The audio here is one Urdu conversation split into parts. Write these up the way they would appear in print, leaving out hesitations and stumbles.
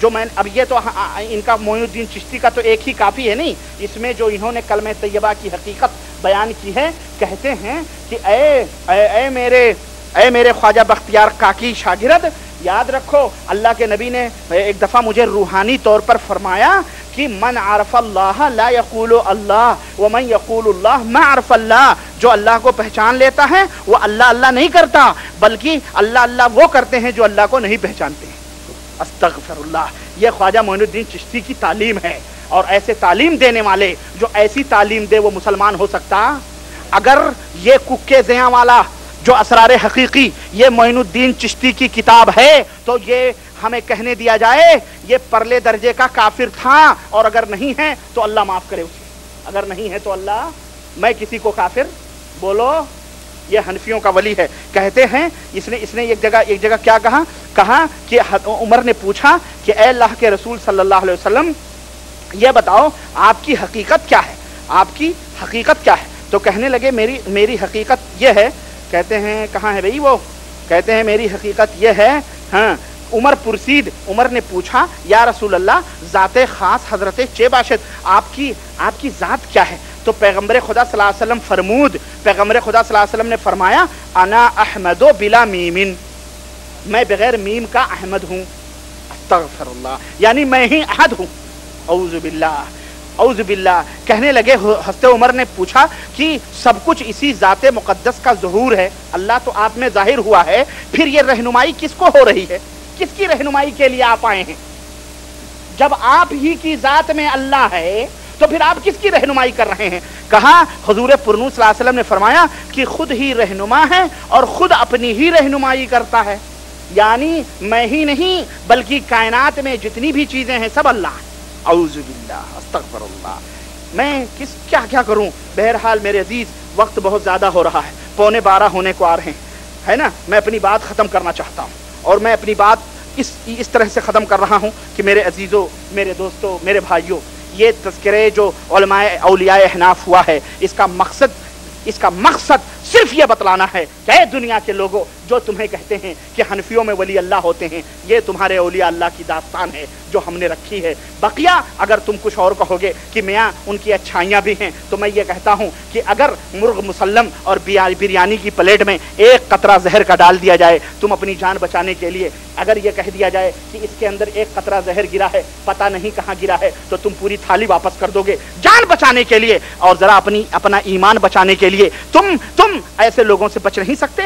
جو میں اب یہ تو ان کا معین الدین چشتی کا تو ایک ہی کافی ہے نہیں، اس میں جو انہوں نے کلمہ طیبہ کی حقیقت بیان کی ہے، کہتے ہیں کہ اے میرے خواجہ بختیار کاکی شاگرد، یاد رکھو اللہ کے نبی نے ایک دفعہ مجھے روحانی طور پر فرمایا کہ من عرف اللہ لا یقول اللہ ومن یقول اللہ ما عرف اللہ، جو اللہ کو پہچان لیتا ہے وہ اللہ اللہ نہیں کرتا، بلکہ اللہ اللہ وہ کرتے ہیں جو اللہ کو نہیں پہچانتے ہیں۔ استغفر اللہ، یہ خواجہ معین الدین چشتی کی تعلیم ہے، اور ایسے تعلیم دینے والے جو ایسی تعلیم دے وہ مسلمان ہو سکتا؟ اگر یہ ککے زیاں والا جو اسرار حقیقی یہ معین الدین چشتی کی کتاب ہے تو یہ ہمیں کہنے دیا جائے یہ پرلے درجے کا کافر تھا، اور اگر نہیں ہے تو اللہ معاف کرے اسے، اگر نہیں ہے تو اللہ، میں کسی کو کافر بولو، یہ حنفیوں کا ولی ہے۔ کہتے ہیں اس نے ایک جگہ کیا کہا کہ عمر نے پوچھا کہ اے اللہ کے رسول صلی اللہ علیہ وسلم یہ بتاؤ آپ کی حقیقت کیا ہے، آپ کی حقیقت کیا ہے؟ تو کہنے لگے میری حقیقت یہ ہے، کہتے ہیں کہاں ہے بھئی وہ، کہتے ہیں میری حقیقت یہ ہے، ہاں عمر پرسید، عمر نے پوچھا یا رسول اللہ ذات خاص حضرت چے باشد آپ کی ذات کیا ہے؟ تو پیغمبر خدا صلی اللہ علیہ وسلم فرمود، پیغمبر خدا صلی اللہ علیہ وسلم نے فرمایا انا احمد بلا میمن، میں بغیر میم کا احمد ہوں۔ استغفر اللہ، یعنی میں ہی احد ہوں۔ اعوذ باللہ اعوذ باللہ۔ کہنے لگے حضرت عمر نے پوچھا کہ سب کچھ اسی ذات مقدس کا ظہور ہے، اللہ تو آپ میں ظاہر ہوا ہے، پھر یہ رہنمائی کس کو ہو رہی ہے؟ کس کی رہنمائی کے لیے آپ آئے ہیں؟ جب آپ ہی کی ذات میں اللہ ہے تو پھر آپ کس کی رہنمائی کر رہے ہیں؟ کہا حضور پرنور صلی اللہ علیہ وسلم نے فرمایا کہ خود ہی رہنما ہے اور خود اپنی ہی رہنمائی کرتا ہے، یعنی میں ہی نہیں بلکہ کائنات میں جتنی بھی چیزیں ہیں سب اللہ ہیں۔ اعوذ باللہ استغفر اللہ۔ میں کیا کروں؟ بہرحال میرے عزیز وقت بہت زیادہ ہو رہا ہے، 11:15 ہونے کو آ رہے ہیں، ہے نا؟ میں اپنی بات ختم کرنا چاہتا ہوں، اور میں اپنی بات اس طرح سے ختم کر رہا ہوں کہ میرے عزیزوں، میرے دوستوں، میرے بھائیوں، یہ تذکرے جو علماء اولیاء احناف ہوا ہے اس کا مقصد صرف یہ بتلانا ہے کہ اے دنیا کے لوگوں جو تمہیں کہتے ہیں کہ حنفیوں میں ولی اللہ ہوتے ہیں، یہ تمہارے اولیاء اللہ کی داستان ہے جو ہم نے رکھی ہے۔ بقیہ اگر تم کچھ اور کہو گے کہ میاں ان کی اچھائیاں بھی ہیں، تو میں یہ کہتا ہوں کہ اگر مرغ مسلم اور بریانی کی پلیٹ میں ایک قطرہ زہر کا ڈال دیا جائے، تم اپنی جان بچانے کے لیے اگر یہ کہہ دیا جائے کہ اس کے اندر ایک قطرہ زہر گرا ہے، پتہ نہیں کہاں گرا ہے، تو تم پوری تھالی واپس کر دو گے جان بچانے کے لیے، اور ذرا اپنا ایمان بچانے کے لیے تم ایسے لوگوں سے بچ نہیں سکتے؟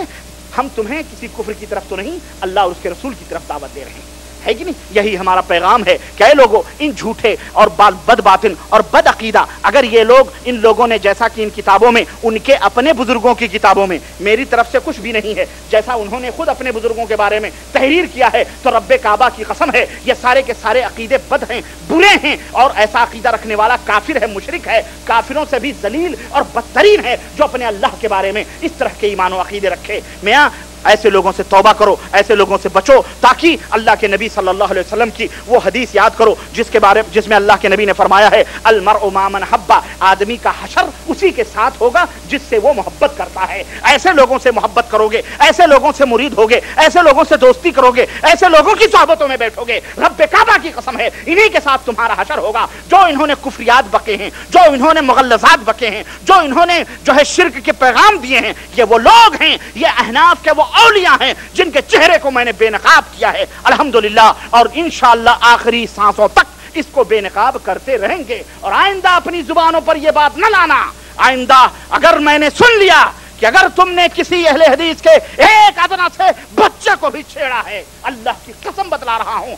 ہم تمہیں کسی کفر کی طرف تو نہیں، اللہ اور اس کے رسول کی طرف دعوت دے رہے ہیں، ہے کہ نہیں؟ یہی ہمارا پیغام ہے کہ اے لوگوں، ان جھوٹے اور بد باطن اور بد عقیدہ اگر یہ لوگ، ان لوگوں نے جیسا کہ ان کتابوں میں، ان کے اپنے بزرگوں کی کتابوں میں میری طرف سے کچھ بھی نہیں ہے، جیسا انہوں نے خود اپنے بزرگوں کے بارے میں تحریر کیا ہے، تو رب کعبہ کی قسم ہے یہ سارے کے سارے عقیدے بد ہیں، برے ہیں، اور ایسا عقیدہ رکھنے والا کافر ہے، مشرک ہے، کافروں سے بھی ذلیل اور بدترین ہے جو اپنے اللہ کے بارے میں اس طرح کے ایمان و عقیدے رکھے۔ میاں ایسے لوگوں سے توبہ کرو، ایسے لوگوں سے بچو، تاکہ اللہ کے نبی صلی اللہ علیہ وسلم کی وہ حدیث یاد کرو جس میں اللہ کے نبی نے فرمایا ہے المرء مع من حب، آدمی کا حشر اسی کے ساتھ ہوگا جس سے وہ محبت کرتا ہے۔ ایسے لوگوں سے محبت کرو گے، ایسے لوگوں سے مرید ہوگے، ایسے لوگوں سے دوستی کرو گے، ایسے لوگوں کی صحبتوں میں بیٹھو گے، رب کعبہ کی قسم ہے انہی کے ساتھ تمہارا حشر ہوگا۔ جو انہوں نے کفریات بکے ہیں، جو انہوں نے مغلظات بکے ہیں، جو انہوں نے جو ہے شرک کے پیغام دیے ہیں، یہ وہ لوگ ہیں، یہ احناف کے وہ اولیاء ہیں جن کے چہرے کو میں نے بے نقاب کیا ہے الحمدللہ، اور انشاءاللہ آخری سانسوں تک اس کو بے نقاب کرتے رہیں گے۔ اور آئندہ اپنی زبانوں پر یہ بات نہ لانا، آئندہ اگر میں نے سن لیا کہ اگر تم نے کسی اہل حدیث کے ایک ادنا سے بچے کو بھی چھیڑا ہے، اللہ کی قسم بتلا رہا ہوں،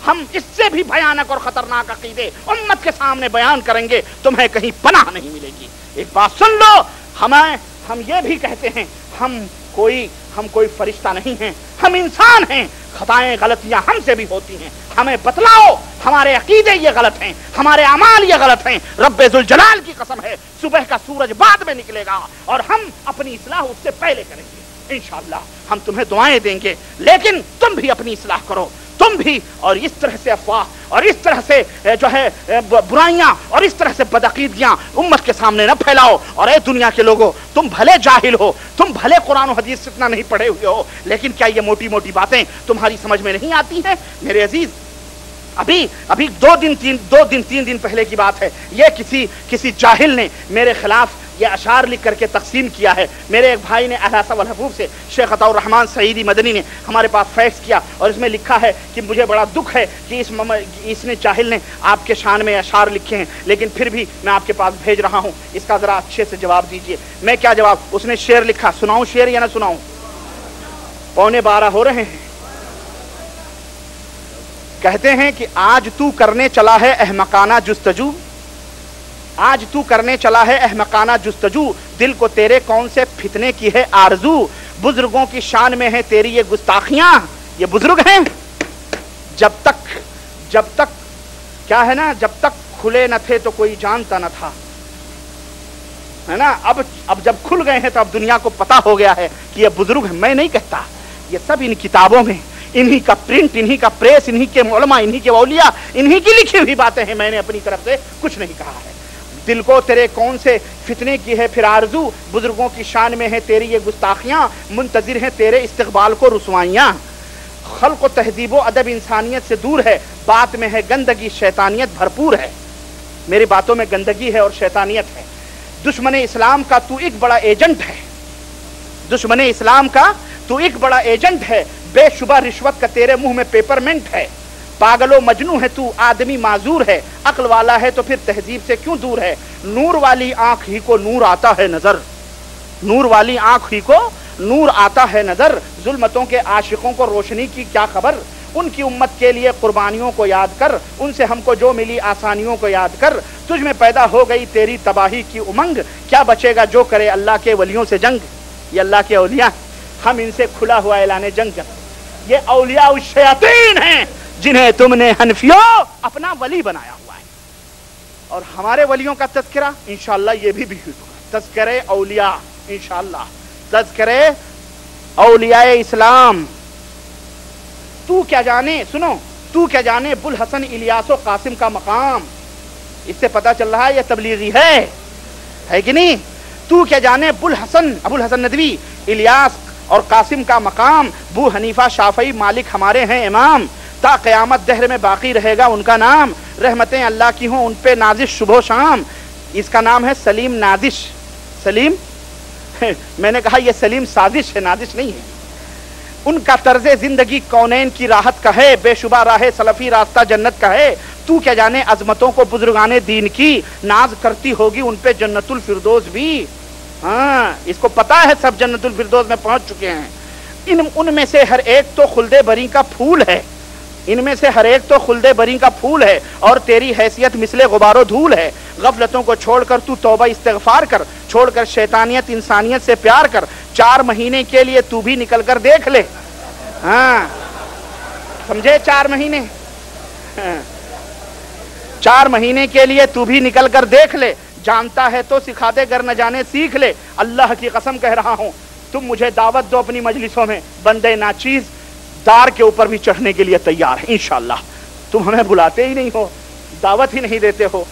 ہم اس سے بھی بھیانک اور خطرناک عقیدے امت کے سامنے بیان کریں گے، تمہیں کہیں پناہ نہیں ملے گی۔ ایک بات سن لو، ہم یہ بھی کہتے ہیں ہم کوئی فرشتہ نہیں ہیں، ہم انسان ہیں، خطائیں غلطیاں ہم سے بھی ہوتی ہیں، ہمیں بتلاؤ ہمارے عقیدے یہ غلط ہیں، ہمارے اعمال یہ غلط ہیں، رب ذوالجلال کی قسم ہے صبح کا سورج بعد میں نکلے گا اور ہم اپنی اصلاح اس سے پہلے کریں گے انشاءاللہ، ہم تمہیں دعائیں دیں گے، لیکن تم بھی اپنی اصلاح کرو، تم بھی، اور اس طرح سے افواہ اور اس طرح سے جو ہے برائیاں اور اس طرح سے بدعقیدگیاں امت کے سامنے نہ پھیلاؤ۔ اور اے دنیا کے لوگوں، تم بھلے جاہل ہو، تم بھلے قرآن و حدیث اتنا نہیں پڑھے ہوئے ہو، لیکن کیا یہ موٹی موٹی باتیں تمہاری سمجھ میں نہیں آتی ہیں؟ میرے عزیز ابھی دو دن تین دن پہلے کی بات ہے، یہ کسی جاہل نے میرے خلاف یہ اشعار لکھ کر کے تقسیم کیا ہے. میرے ایک بھائی نے احاطہ والحفوظ سے شیخ عطاء الرحمن سعیدی مدنی نے ہمارے پاس فیکس کیا، اور اس میں لکھا ہے کہ مجھے بڑا دکھ ہے کہ اس نے جاہل نے آپ کے شان میں اشعار لکھے ہیں، لیکن پھر بھی میں آپ کے پاس بھیج رہا ہوں، اس کا ذرا اچھے سے جواب دیجئے. میں کیا جواب؟ اس نے شعر لکھا، سناؤں شعر یا نہ سناؤں؟ 11:15 ہو رہے ہیں. کہتے ہیں کہ آج تو کرنے چلا ہے احمقانہ جستجو، آج تو کرنے چلا ہے احمقانہ جستجو، دل کو تیرے کون سے فتنے کی ہے آرزو، بزرگوں کی شان میں ہے تیری یہ گستاخیاں. یہ بزرگ ہیں، جب تک کیا ہے نا، جب تک کھلے نہ تھے تو کوئی جانتا نہ تھا، ہے نا. اب جب کھل گئے ہیں تو اب دنیا کو پتا ہو گیا ہے کہ یہ بزرگ ہیں. میں نہیں کہتا، یہ سب ان کتابوں میں، انہی کا پرنٹ، انہی کا پریس، انہی کے علماء، انہی کے اولیاء، انہی کی لکھی ہوئی باتیں ہیں. میں نے اپنی طرف سے کچھ نہیں کہا ہے. دل کو تیرے کون سے فتنے کی ہے پھر آرزو، بزرگوں کی شان میں ہے تیری یہ گستاخیاں، منتظر ہیں تیرے استقبال کو رسوائیاں. خلق و تہذیب و ادب انسانیت سے دور ہے، بات میں ہے گندگی شیطانیت بھرپور ہے. میری باتوں میں گندگی ہے اور شیطانیت ہے. دشمن اسلام کا تو ایک بڑا ایجنٹ ہے، دشمن اسلام کا تو ایک بڑا ایجنٹ ہے، بے شبہ رشوت کا تیرے منہ میں پیپرمنٹ ہے. پاگل و مجنوں ہے تو آدمی معذور ہے، عقل والا ہے تو پھر تہذیب سے کیوں دور ہے. نور والی آنکھ ہی کو نور آتا ہے نظر، نور والی آنکھ ہی کو نور آتا ہے نظر، ظلمتوں کے عاشقوں کو روشنی کی کیا خبر، ان کی امت کے لیے قربانیوں کو یاد کر، ان سے ہم کو جو ملی آسانیوں کو یاد کر، تجھ میں پیدا ہو گئی تیری تباہی کی امنگ، کیا بچے گا جو کرے اللہ کے ولیوں سے جنگ. یہ اللہ کے اولیاء، ہم ان سے کھلا ہوا اعلان جنگ کر. یہ اولیاء الشیاطین ہیں جنہیں تم نے حنفیوں اپنا ولی بنایا ہوا ہے. اور ہمارے ولیوں کا تذکرہ انشاءاللہ یہ بھی ہوگا، تذکرے اولیاء انشاءاللہ، تذکرے اولیاء اسلام. تو کیا جانے، سنو، تو کیا جانے بوالحسن الیاس و قاسم کا مقام. اس سے پتہ چل رہا ہے یہ تبلیغی ہے کہ نہیں. تو کیا جانے ابوالحسن ندوی، الیاس اور قاسم کا مقام. بو حنیفہ شافعی مالک ہمارے ہیں امام، تا قیامت دہر میں باقی رہے گا ان کا نام. رحمتیں اللہ کی ہوں ان پہ نازش صبح و شام. اس کا نام ہے سلیم نازش. سلیم میں نے کہا یہ سلیم سازش ہے، نازش نہیں ہے. ان کا طرز زندگی کونین کی راحت کا ہے، بے شبہ راہ سلفی راستہ جنت کا ہے. تو کیا جانے عظمتوں کو بزرگان دین کی، ناز کرتی ہوگی ان پہ جنت الفردوس بھی. ہاں اس کو پتا ہے سب جنت الفردوس میں پہنچ چکے ہیں. ان میں سے ہر ایک تو خلد بری کا پھول ہے، ان میں سے ہر ایک تو خلد بری کا پھول ہے، اور تیری حیثیت مثل غبار و دھول ہے. غفلتوں کو چھوڑ کر تو توبہ استغفار کر، چھوڑ کر شیطانیت انسانیت سے پیار کر. 4 مہینے کے لیے تو بھی نکل کر دیکھ لے. ہاں سمجھے، 4 مہینے، 4 مہینے کے لیے تو بھی نکل کر دیکھ لے. جانتا ہے تو سکھا دے، گر نہ جانے سیکھ لے. اللہ کی قسم کہہ رہا ہوں، تم مجھے دعوت دو اپنی مجلسوں میں، بندے ناچیز دار کے اوپر بھی چڑھنے کے لیے تیار ہے انشاءاللہ. تم ہمیں بلاتے ہی نہیں ہو، دعوت ہی نہیں دیتے ہو.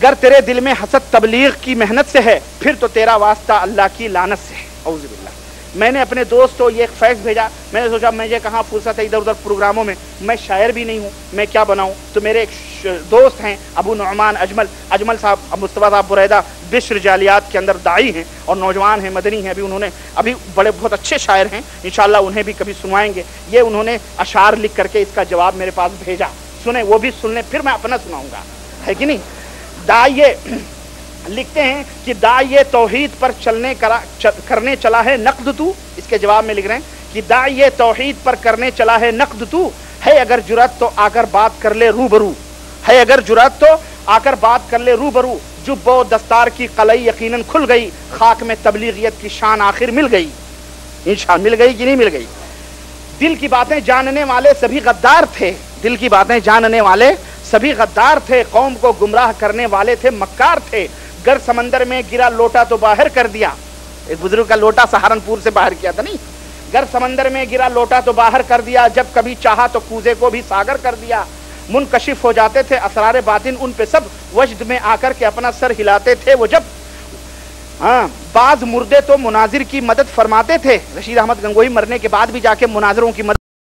گر تیرے دل میں حسد تبلیغ کی محنت سے ہے، پھر تو تیرا واسطہ اللہ کی لعنت سے ہے. اعوذ باللہ. میں نے اپنے دوست کو یہ ایک فیکس بھیجا. میں نے سوچا مجھے کہاں فرصت ہے ادھر ادھر پروگراموں میں، میں شاعر بھی نہیں ہوں، میں کیا بناؤں. تو میرے ایک دوست ہیں ابو نعمان اجمل صاحب، مصطفیٰ صاحب بریدہ، بشر جالیات کے اندر داعی ہیں اور نوجوان ہیں، مدنی ہیں. ابھی بڑے بہت اچھے شاعر ہیں، انشاءاللہ انہیں بھی کبھی سنوائیں گے. یہ انہوں نے اشعار لکھ کر کے اس کا جواب میرے پاس بھیجا. سنیں، وہ بھی سن لیں، پھر میں اپنا سناؤں گا، ہے کہ نہیں. داعیے لکھتے ہیں کہ داعیے توحید پر کرنے چلا ہے نقد تو. اس کے جواب میں لکھ رہے ہیں کہ داعیے توحید پر کرنے چلا ہے نقد تو، ہے اگر جرأت تو آ کر بات کر لے روبرو، ہے اگر جرأت تو آ کر بات کر لے روبرو. جب و دستار کی قلعی یقیناً کھل گئی، خاک میں تبلیغیت کی شان آخر مل گئی. انشاءاللہ مل گئی کہ نہیں مل گئی. دل کی باتیں جاننے والے سبھی غدار تھے، دل کی باتیں جاننے والے سبھی غدار تھے، قوم کو گمراہ کرنے والے تھے مکار تھے. گر سمندر میں گرا لوٹا تو باہر کر دیا. ایک بزرگ کا لوٹا سہارنپور سے باہر کیا تھا نہیں. گر سمندر میں گرا لوٹا تو باہر کر دیا، جب کبھی چاہا تو کوزے کو بھی ساگر کر دیا. منکشف ہو جاتے تھے اسرار باطن ان پہ سب، وجد میں آ کر کے اپنا سر ہلاتے تھے وہ جب. بعض مردے تو مناظر کی مدد فرماتے تھے. رشید احمد گنگوہی مرنے کے بعد بھی جا کے مناظروں کی مدد